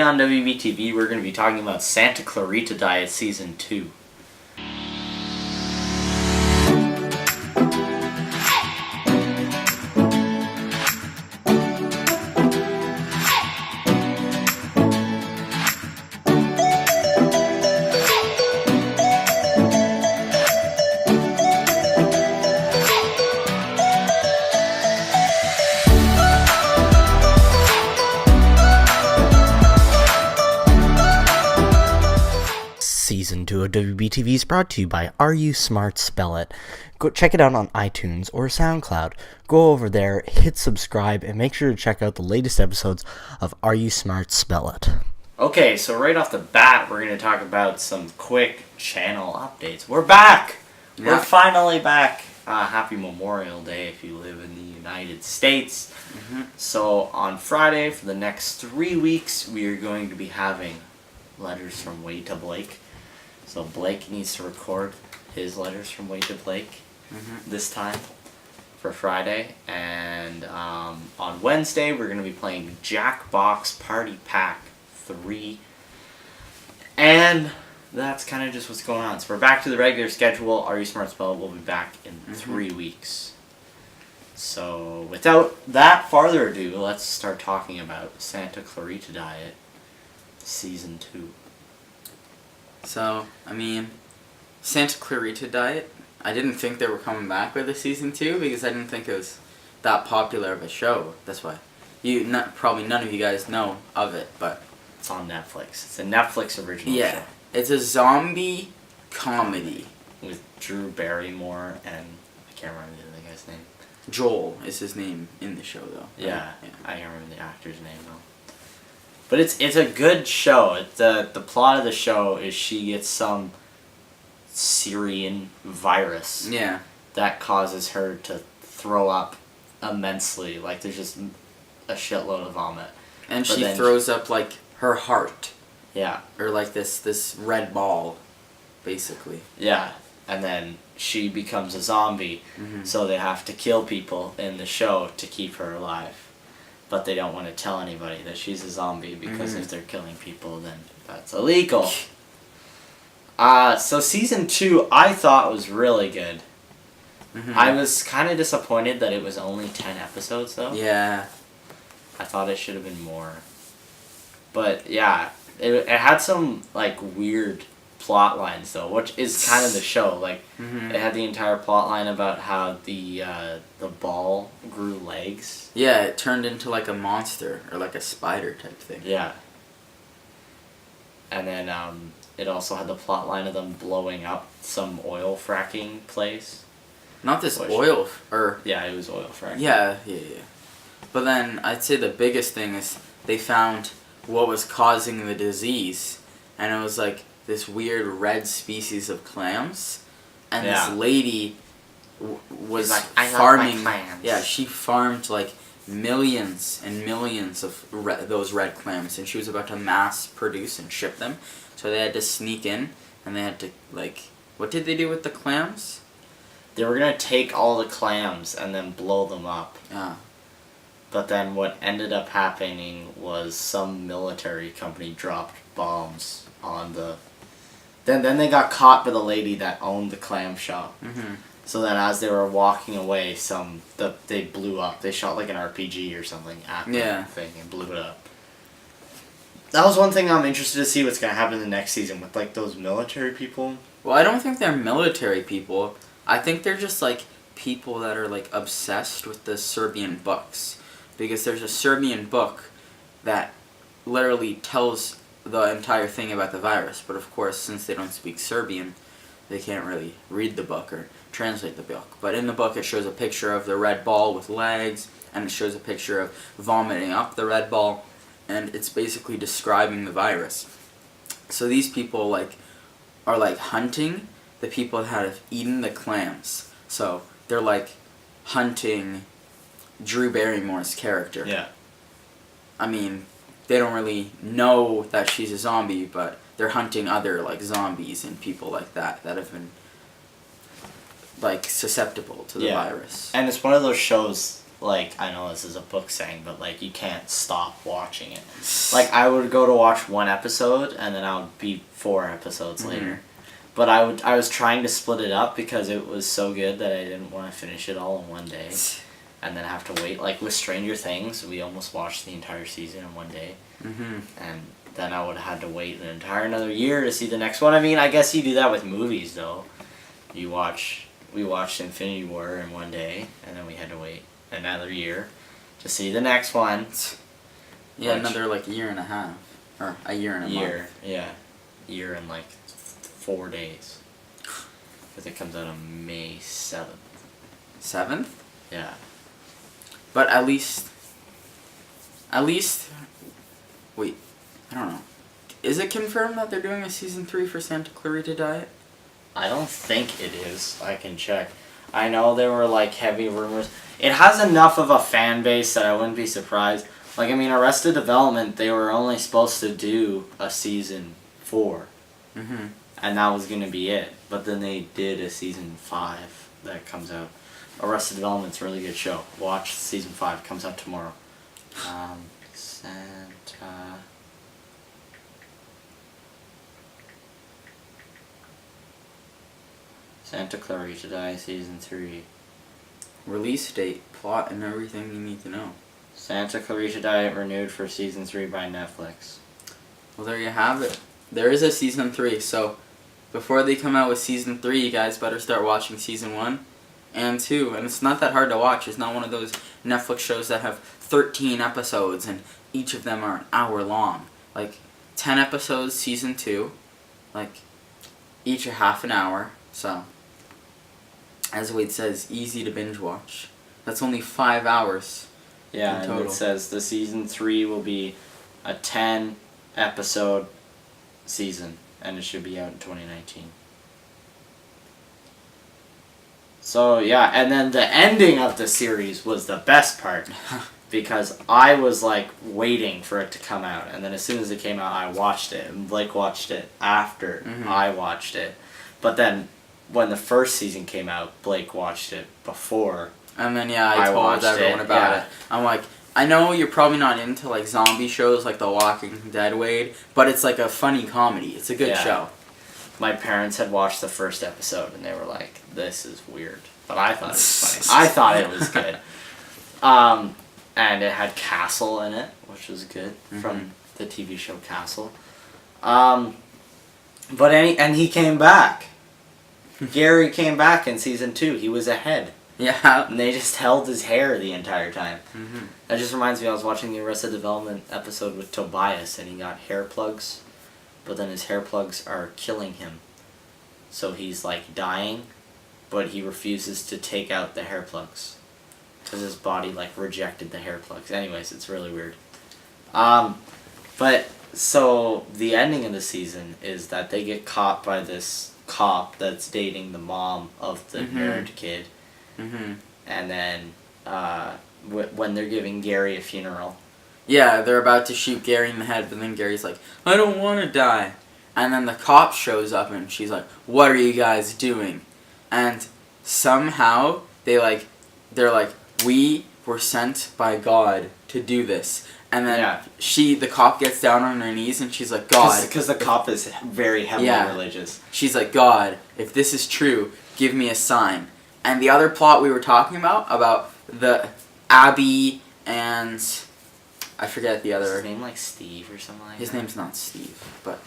on WBTV, we're going to be talking about Santa Clarita Diet Season 2. Season 2 of WBTV is brought to you by Are You Smart Spell It. Go check it out on iTunes or SoundCloud. Go over there, hit subscribe, and make sure to check out the latest episodes of Are You Smart Spell It. Okay, so right off the bat, we're going to talk about some quick channel updates. We're back! Yeah. We're finally back. Happy Memorial Day if you live in the United States. Mm-hmm. So on Friday, for the next 3 weeks, we are going to be having letters from Wade to Blake. So Blake needs to record his letters from Wade to Blake this time for Friday. And on Wednesday, we're going to be playing Jackbox Party Pack 3. And that's kind of just what's going on. So we're back to the regular schedule. Are You Smart Spell? We'll be back in 3 weeks. So without that farther ado, let's start talking about Santa Clarita Diet Season 2. So, Santa Clarita Diet, I didn't think they were coming back with a Season 2 because I didn't think it was that popular of a show. That's why. Probably none of you guys know of it, but it's on Netflix. It's a Netflix original show. Yeah, it's a zombie comedy. With Drew Barrymore and, I can't remember the other guy's name. Joel is his name in the show, though. Yeah. I can't remember the actor's name, though. But it's a good show. The plot of the show is she gets some Syrian virus. Yeah. That causes her to throw up immensely. Like, there's just a shitload of vomit. And she throws up, like, her heart. Yeah. Or, like, this red ball, basically. Yeah. And then she becomes a zombie. So they have to kill people in the show to keep her alive. But they don't want to tell anybody that she's a zombie because if they're killing people, then that's illegal. So Season 2, I thought was really good. I was kind of disappointed that it was only 10 episodes, though. Yeah. I thought it should have been more. But, yeah, it had some, like, weird plot lines, though, which is kind of the show. Like, it had the entire plot line about how the ball grew legs. Yeah, it turned into like a monster or like a spider type thing. Yeah. And then it also had the plot line of them blowing up some oil fracking place. Not this oil yeah, it was oil fracking. Yeah. But then I'd say the biggest thing is they found what was causing the disease, and it was like this weird red species of clams, and this lady was like, I farming. love my clams. Yeah, she farmed like millions and millions of those red clams, and she was about to mass produce and ship them. So they had to sneak in, and they had to what did they do with the clams? They were gonna take all the clams and then blow them up. Yeah. But then what ended up happening was some military company dropped bombs on the. Then they got caught by the lady that owned the clam shop. So that as they were walking away, they blew up. They shot like an RPG or something at the thing and blew it up. That was one thing I'm interested to see what's going to happen in the next season with like those military people. Well, I don't think they're military people. I think they're just like people that are like obsessed with the Serbian books. Because there's a Serbian book that literally tells the entire thing about the virus, but of course, since they don't speak Serbian, they can't really read the book or translate the book. But in the book, it shows a picture of the red ball with legs, and it shows a picture of vomiting up the red ball, and it's basically describing the virus. So these people are hunting the people that have eaten the clams. So they're hunting Drew Barrymore's character. Yeah. They don't really know that she's a zombie, but they're hunting other zombies and people like that have been susceptible to the virus. And it's one of those shows like, I know this is a book saying, but, like, you can't stop watching it. Like, I would go to watch one episode, and then I would be 4 episodes later. But I was trying to split it up because it was so good that I didn't want to finish it all in one day. And then have to wait. Like, with Stranger Things, we almost watched the entire season in one day. And then I would have had to wait an entire another year to see the next one. I mean, I guess you do that with movies, though. We watched Infinity War in one day, and then we had to wait another year to see the next one. Yeah, another, like, year and a half. Or a year and a month. Yeah. Year and, like, 4 days. Because it comes out on May 7th. 7th? Yeah. But at least, wait, I don't know. Is it confirmed that they're doing a season 3 for Santa Clarita Diet? I don't think it is. I can check. I know there were, like, heavy rumors. It has enough of a fan base that I wouldn't be surprised. Like, I mean, Arrested Development, they were only supposed to do a season 4. And that was going to be it. But then they did a season 5 that comes out. Arrested Development's a really good show. Watch season 5. Comes out tomorrow. Santa Clarita Diet season 3. Release date, plot, and everything you need to know. Santa Clarita Diet renewed for season 3 by Netflix. Well, there you have it. There is a season 3, so before they come out with season 3, you guys better start watching season 1 and 2. And it's not that hard to watch. It's not one of those Netflix shows that have 13 episodes and each of them are an hour long. Like, 10 episodes, season 2. Like, each a half an hour. So, as Wade says, easy to binge watch. That's only 5 hours. Yeah, in and total. it says the season 3 will be a 10 episode season, and it should be out in 2019. So yeah, and then the ending of the series was the best part because I was like waiting for it to come out, and then as soon as it came out, I watched it, and Blake watched it after I watched it. But then when the first season came out, Blake watched it before. And then I told everyone about it. I'm like, I know you're probably not into like zombie shows like The Walking Dead, Wade, but it's like a funny comedy. It's a good show. My parents had watched the first episode and they were like, "This is weird," but I thought it was funny. I thought it was good. And it had Castle in it, which was good from the TV show Castle. And he came back. Gary came back in season 2. He was ahead. Yeah. And they just held his hair the entire time. That just reminds me, I was watching the Arrested Development episode with Tobias, and he got hair plugs, but then his hair plugs are killing him. So he's like dying, but he refuses to take out the hair plugs because his body like rejected the hair plugs. Anyways, it's really weird. But so the ending of the season is that they get caught by this cop that's dating the mom of the nerd kid. And then when they're giving Gary a funeral. Yeah, they're about to shoot Gary in the head, but then Gary's like, "I don't want to die." And then the cop shows up and she's like, "What are you guys doing?" And somehow they're like, "We were sent by God to do this." And then the cop gets down on her knees and she's like, "God." Because the cop is very heavily religious. She's like, "God, if this is true, give me a sign." And the other plot we were talking about the Abby and I forget the other. Is his name like Steve or something like that? His name's not Steve, but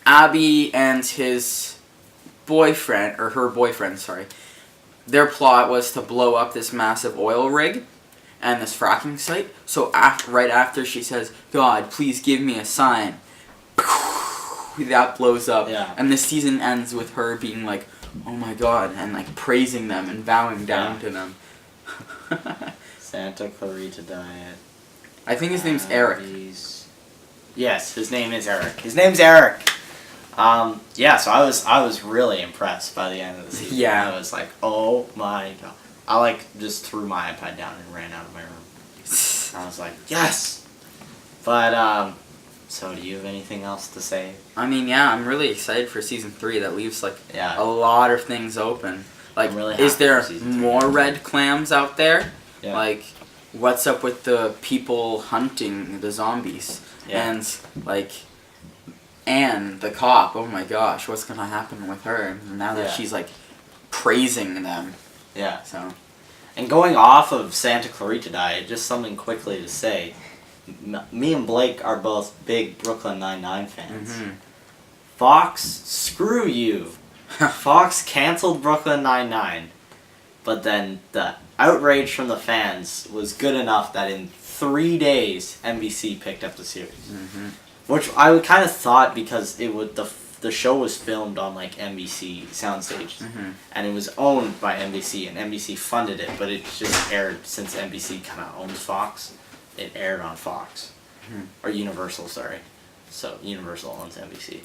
Abby and his boyfriend, or her boyfriend, sorry. Their plot was to blow up this massive oil rig and this fracking site. So right after she says, "God, please give me a sign," that blows up. Yeah. And the season ends with her being like, "Oh my God," and like praising them and bowing down to them. Santa Clarita Diet. I think his name's Eric. Yes, his name is Eric. His name's Eric. So I was really impressed by the end of the season. Yeah. I was like, oh my God. I like just threw my iPad down and ran out of my room. I was like, yes. But so do you have anything else to say? I mean, yeah, I'm really excited for season 3. That leaves like Yeah. a lot of things open. Like, I'm really is happy there for season 3. more red clams out there? Yeah. Like, what's up with the people hunting the zombies? Yeah. And, like, Anne, the cop, oh my gosh, what's gonna happen with her now that Yeah. she's, like, praising them? Yeah. So, And going off of Santa Clarita Diet, just something quickly to say. Me and Blake are both big Brooklyn Nine-Nine fans. mhm. Fox, screw you. Fox canceled Brooklyn Nine-Nine, but then the outrage from the fans was good enough that in 3 days NBC picked up the series, which I would kind of thought because it would the show was filmed on like NBC sound stages, and it was owned by NBC, and NBC funded it, but it just aired since NBC kind of owns Fox. It aired on Fox or Universal, sorry. So Universal owns NBC.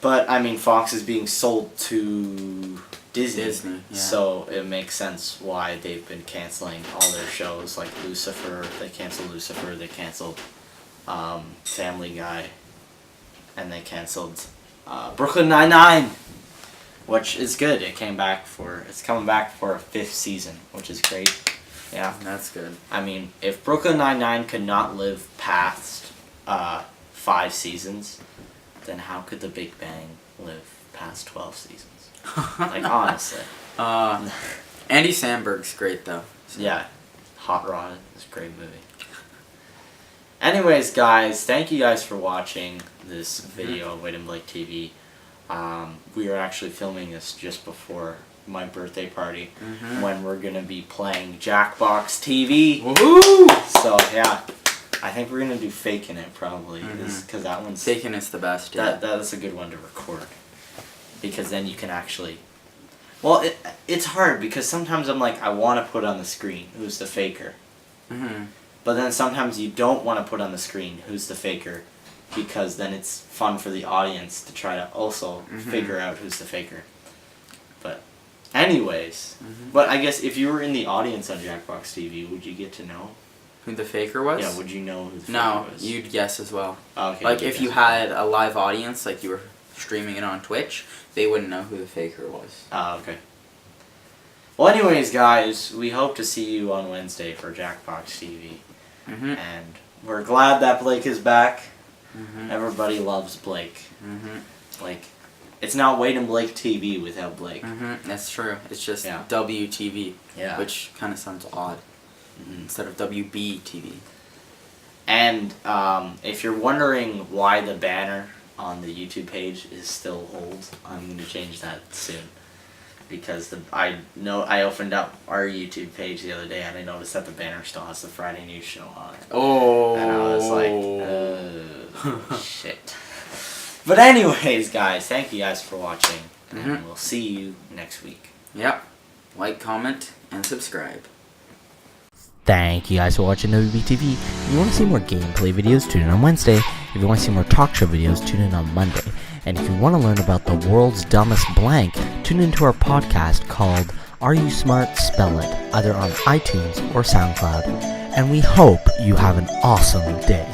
But, I mean, Fox is being sold to Disney, yeah. so it makes sense why they've been canceling all their shows, like Lucifer. They canceled Lucifer, they canceled Family Guy, and they canceled Brooklyn Nine-Nine, which is good. It's coming back for a 5th season, which is great. Yeah. That's good. I mean, if Brooklyn Nine-Nine could not live past 5 seasons, then how could The Big Bang live past 12 seasons? Like, honestly. Andy Samberg's great, though. So. Yeah. Hot Rod is a great movie. Anyways, guys, thank you guys for watching this video of Wade and Blake TV. We are actually filming this just before my birthday party, when we're going to be playing Jackbox TV. Woohoo! So, yeah. I think we're gonna do Faking It probably, because that one's Faking It's the best. Yeah. that is a good one to record, because then you can actually. Well, it's hard because sometimes I'm like I want to put on the screen who's the faker, but then sometimes you don't want to put on the screen who's the faker, because then it's fun for the audience to try to also figure out who's the faker. But, anyways, but I guess if you were in the audience on Jackbox TV, would you get to know? Who the faker was? Yeah, would you know who the faker No, was? you'd guess as well. Oh, okay. Like, if you had a live audience, like you were streaming it on Twitch, they wouldn't know who the faker was. Oh, okay. Well, anyways, guys, we hope to see you on Wednesday for Jackbox TV. And we're glad that Blake is back. Everybody loves Blake. Like, it's not Wade and Blake TV without Blake. That's true. It's just Yeah. WTV, Yeah. which kind of sounds odd. Instead of WBTV. And if you're wondering why the banner on the YouTube page is still old, I'm going to change that soon. Because I opened up our YouTube page the other day and I noticed that the banner still has the Friday News Show on it. Oh. And I was like, shit. But anyways, guys, thank you guys for watching. And we'll see you next week. Yep. Like, comment, and subscribe. Thank you guys for watching WBTV. If you want to see more gameplay videos, tune in on Wednesday. If you want to see more talk show videos, tune in on Monday. And if you want to learn about the world's dumbest blank, tune into our podcast called Are You Smart? Spell It, either on iTunes or SoundCloud. And we hope you have an awesome day.